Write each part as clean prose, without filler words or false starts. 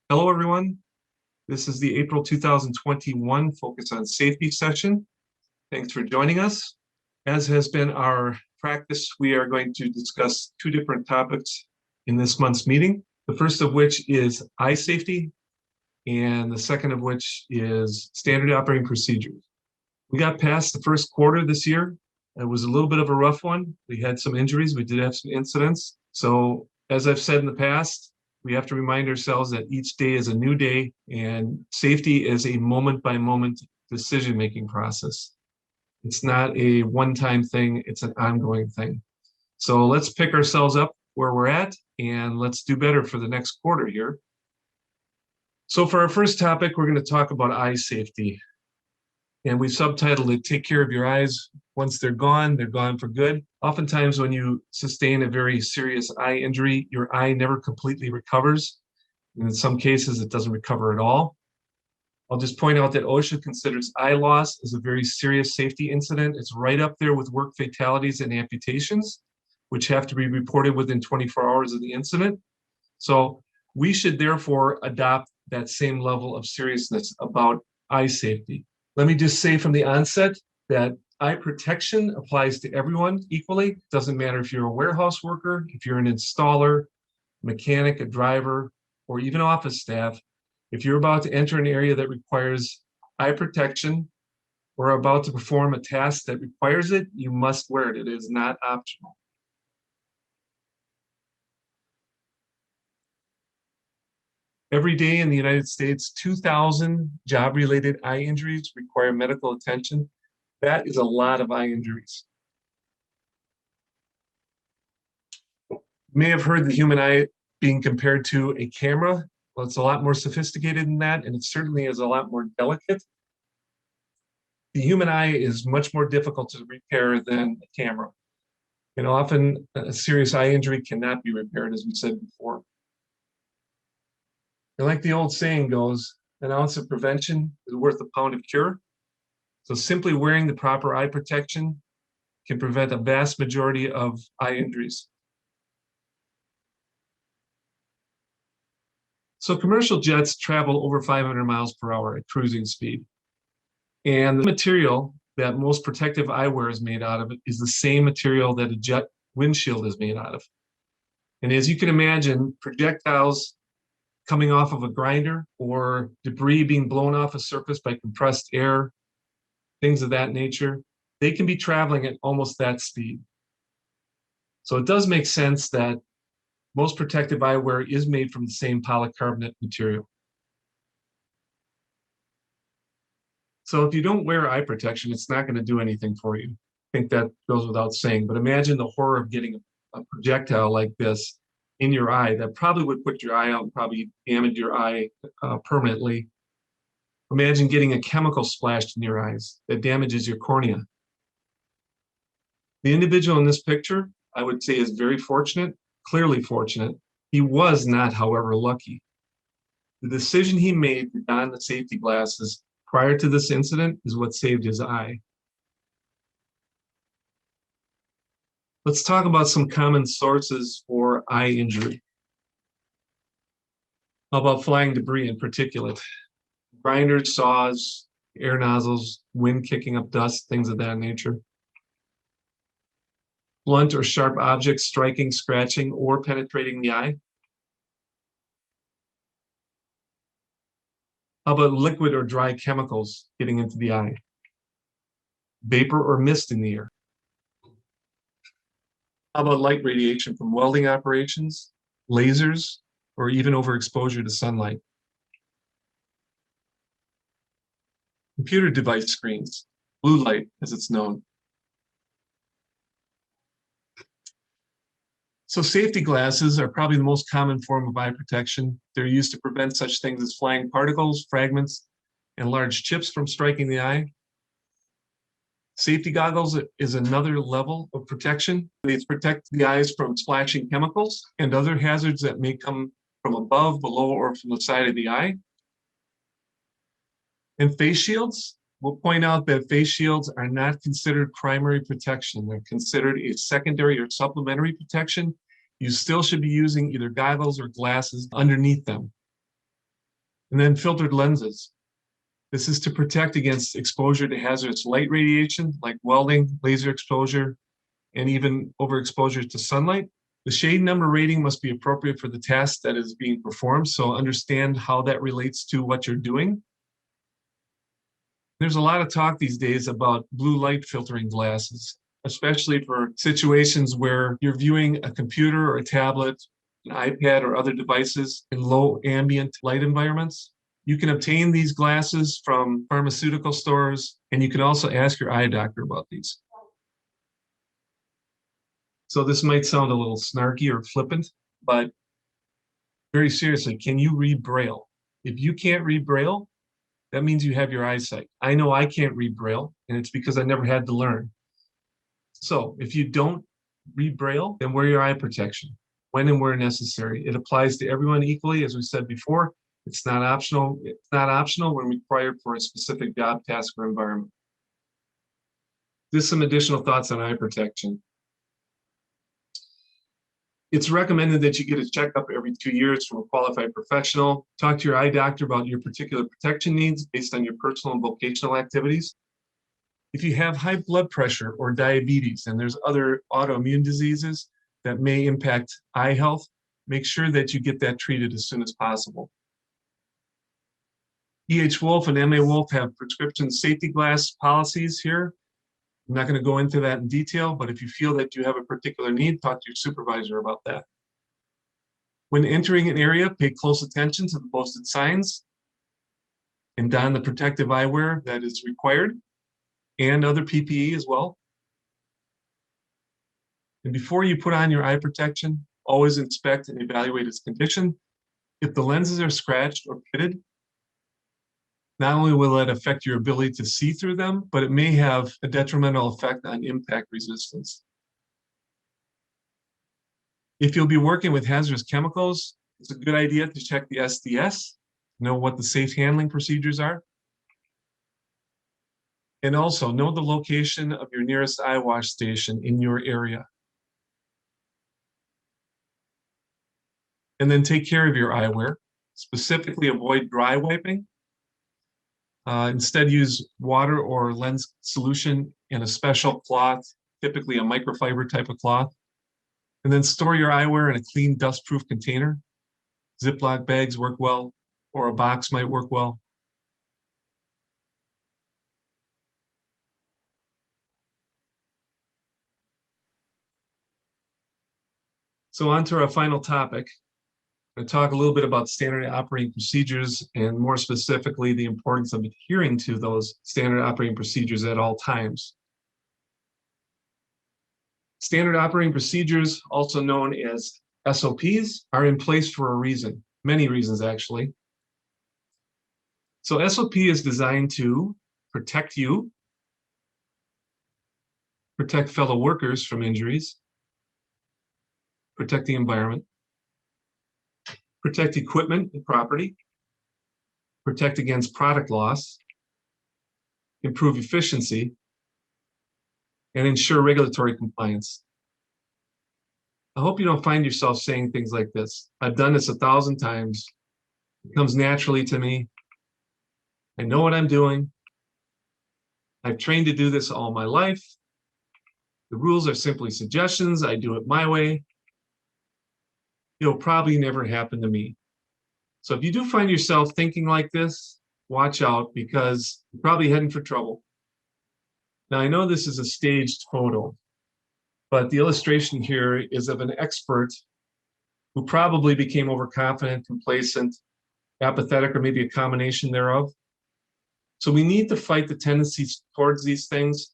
Hello, everyone. This is the April 2021 Focus on Safety session. Thanks for joining us. As has been our practice, we are going to discuss two different topics in this month's meeting. The first of which is eye safety, and the second of which is standard operating procedures. We got past the first quarter this year. It was a little bit of a rough one. We had some injuries. We did have some incidents. So as I've said in the past, we have to remind ourselves that each day is a new day and safety is a moment-by-moment decision-making process. It's not a one-time thing, it's an ongoing thing. So let's pick ourselves up where we're at and let's do better for the next quarter here. So for our first topic, we're going to talk about eye safety. And we've subtitled it, Take Care of Your Eyes. Once they're gone for good. Oftentimes when you sustain a very serious eye injury, your eye never completely recovers. And in some cases, it doesn't recover at all. I'll just point out that OSHA considers eye loss as a very serious safety incident. It's right up there with work fatalities and amputations, which have to be reported within 24 hours of the incident. So we should therefore adopt that same level of seriousness about eye safety. Let me just say from the onset that eye protection applies to everyone equally. It doesn't matter if you're a warehouse worker, if you're an installer, mechanic, a driver, or even office staff. If you're about to enter an area that requires eye protection or about to perform a task that requires it, you must wear it. It is not optional. Every day in the United States, 2,000 job-related eye injuries require medical attention. That is a lot of eye injuries. You may have heard the human eye being compared to a camera. Well, it's a lot more sophisticated than that, and it certainly is a lot more delicate. The human eye is much more difficult to repair than a camera. And often a serious eye injury cannot be repaired, as we said before. And like the old saying goes, an ounce of prevention is worth a pound of cure. So simply wearing the proper eye protection can prevent a vast majority of eye injuries. So commercial jets travel over 500 miles per hour at cruising speed. And the material that most protective eyewear is made out of is the same material that a jet windshield is made out of. And as you can imagine, projectiles coming off of a grinder or debris being blown off a surface by compressed air, things of that nature, they can be traveling at almost that speed. So it does make sense that most protective eyewear is made from the same polycarbonate material. So if you don't wear eye protection, it's not going to do anything for you. I think that goes without saying, but imagine the horror of getting a projectile like this in your eye that probably would put your eye out and probably damage your eye permanently. Imagine getting a chemical splashed in your eyes that damages your cornea. The individual in this picture, I would say, is very fortunate, clearly fortunate. He was not, however, lucky. The decision he made to don the safety glasses prior to this incident is what saved his eye. Let's talk about some common sources for eye injury. How about flying debris and particulate? Grinders, saws, air nozzles, wind kicking up dust, things of that nature. Blunt or sharp objects striking, scratching, or penetrating the eye. How about liquid or dry chemicals getting into the eye? Vapor or mist in the air. How about light radiation from welding operations, lasers, or even overexposure to sunlight? Computer device screens, blue light as it's known. So safety glasses are probably the most common form of eye protection. They're used to prevent such things as flying particles, fragments, and large chips from striking the eye. Safety goggles is another level of protection. They protect the eyes from splashing chemicals and other hazards that may come from above, below, or from the side of the eye. And face shields, we'll point out that face shields are not considered primary protection. They're considered a secondary or supplementary protection. You still should be using either goggles or glasses underneath them. And then filtered lenses. This is to protect against exposure to hazardous light radiation like welding, laser exposure, and even overexposure to sunlight. The shade number rating must be appropriate for the task that is being performed, so understand how that relates to what you're doing. There's a lot of talk these days about blue light filtering glasses, especially for situations where you're viewing a computer or a tablet, an iPad or other devices in low ambient light environments. You can obtain these glasses from pharmaceutical stores, and you can also ask your eye doctor about these. So this might sound a little snarky or flippant, but very seriously, can you read Braille? If you can't read Braille, that means you have your eyesight. I know I can't read Braille, and it's because I never had to learn. So if you don't read Braille, then wear your eye protection when and where necessary. It applies to everyone equally, as we said before. It's not optional. It's not optional when required for a specific job, task, or environment. Just some additional thoughts on eye protection. It's recommended that you get a checkup every 2 years from a qualified professional. Talk to your eye doctor about your particular protection needs based on your personal and vocational activities. If you have high blood pressure or diabetes, and there's other autoimmune diseases that may impact eye health, make sure that you get that treated as soon as possible. E.H. Wolf and M.A. Wolf have prescription safety glass policies here. I'm not going to go into that in detail, but if you feel that you have a particular need, talk to your supervisor about that. When entering an area, pay close attention to the posted signs and don the protective eyewear that is required and other PPE as well. And before you put on your eye protection, always inspect and evaluate its condition. If the lenses are scratched or pitted, not only will it affect your ability to see through them, but it may have a detrimental effect on impact resistance. If you'll be working with hazardous chemicals, it's a good idea to check the SDS, know what the safe handling procedures are, and also know the location of your nearest eye wash station in your area. And then take care of your eyewear. Specifically, avoid dry wiping. Instead, use water or lens solution in a special cloth, typically a microfiber type of cloth. And then store your eyewear in a clean, dust-proof container. Ziploc bags work well, or a box might work well. So on to our final topic. I'm going to talk a little bit about standard operating procedures and more specifically the importance of adhering to those standard operating procedures at all times. Standard operating procedures, also known as SOPs, are in place for a reason, many reasons actually. So SOP is designed to protect you, protect fellow workers from injuries, protect the environment, protect equipment and property, protect against product loss, improve efficiency, and ensure regulatory compliance. I hope you don't find yourself saying things like this. I've done this 1,000 times. It comes naturally to me. I know what I'm doing. I've trained to do this all my life. The rules are simply suggestions. I do it my way. It'll probably never happen to me. So if you do find yourself thinking like this, watch out because you're probably heading for trouble. Now, I know this is a staged photo, but the illustration here is of an expert who probably became overconfident, complacent, apathetic, or maybe a combination thereof. So we need to fight the tendencies towards these things.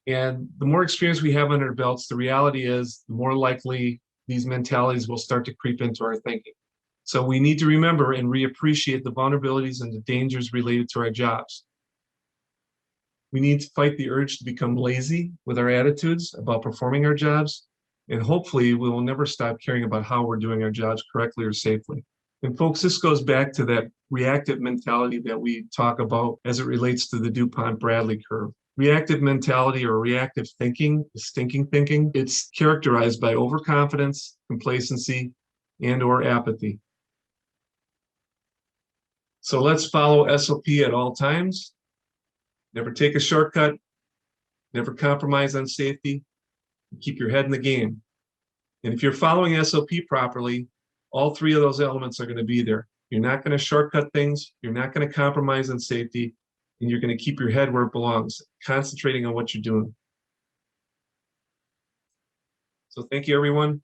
And the more experience we have under our belts, the reality is the more likely these mentalities will start to creep into our thinking. So we need to remember and reappreciate the vulnerabilities and the dangers related to our jobs. We need to fight the urge to become lazy with our attitudes about performing our jobs. And hopefully we will never stop caring about how we're doing our jobs correctly or safely. And folks, this goes back to that reactive mentality that we talk about as it relates to the DuPont-Bradley curve. Reactive mentality or reactive thinking is stinking thinking. It's characterized by overconfidence, complacency, and or apathy. So let's follow SOP at all times. Never take a shortcut, never compromise on safety, keep your head in the game. And if you're following SOP properly, all three of those elements are going to be there. You're not going to shortcut things, you're not going to compromise on safety, and you're going to keep your head where it belongs, concentrating on what you're doing. So thank you, everyone.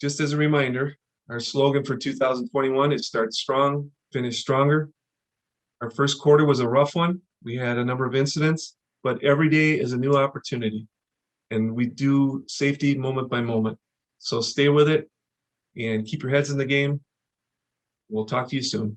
Just as a reminder, our slogan for 2021 is start strong, finish stronger. Our first quarter was a rough one. We had a number of incidents, but every day is a new opportunity. And we do safety moment by moment. So stay with it and keep your heads in the game. We'll talk to you soon.